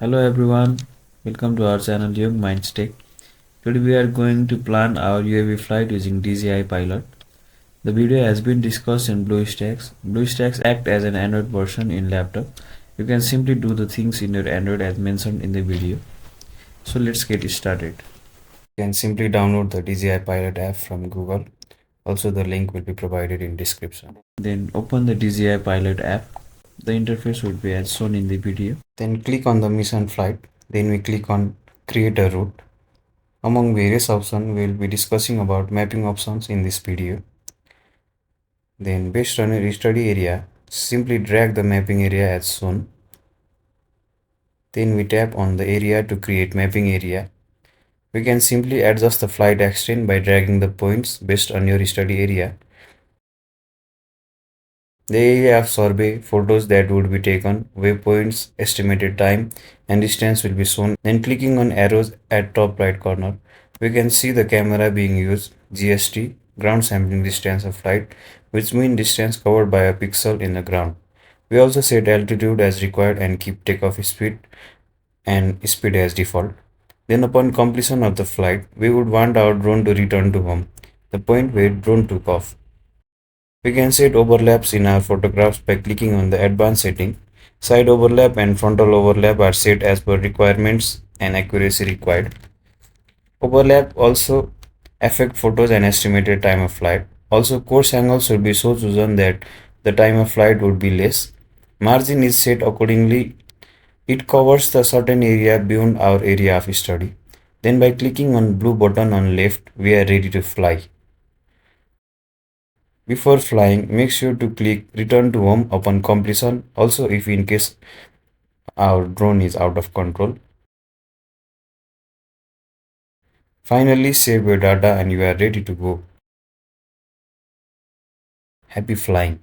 Hello everyone, welcome to our channel Young Minds Tech. Today we are going to plan our UAV flight using DJI Pilot. The video has been discussed in BlueStacks. BlueStacks act as an Android version in laptop. You can simply do the things in your Android as mentioned in the video. So let's get started. You can simply download the DJI Pilot app from Google. Also the link will be provided in description. Then open the DJI Pilot app. The interface will be as shown in the video. Then click on the mission flight. Then we click on create a route. Among various options, we will be discussing about mapping options in this video. Then based on your study area, simply drag the mapping area as shown. Then we tap on the area to create mapping area. We can simply adjust the flight extent by dragging the points based on your study area. The area of survey, photos that would be taken, waypoints, estimated time, and distance will be shown. Then clicking on arrows at top right corner, we can see the camera being used, GST, ground sampling distance of flight, which means distance covered by a pixel in the ground. We also set altitude as required and keep takeoff speed and speed as default. Then upon completion of the flight, we would want our drone to return to home, the point where drone took off. We can set overlaps in our photographs by clicking on the advanced setting. Side overlap and frontal overlap are set as per requirements and accuracy required. Overlap also affect photos and estimated time of flight. Also, course angle should be so chosen that the time of flight would be less. Margin is set accordingly. It covers the certain area beyond our area of study. Then by clicking on blue button on left, we are ready to fly. Before flying, make sure to click return to home upon completion. Also, if in case our drone is out of control. Finally, save your data and you are ready to go. Happy flying.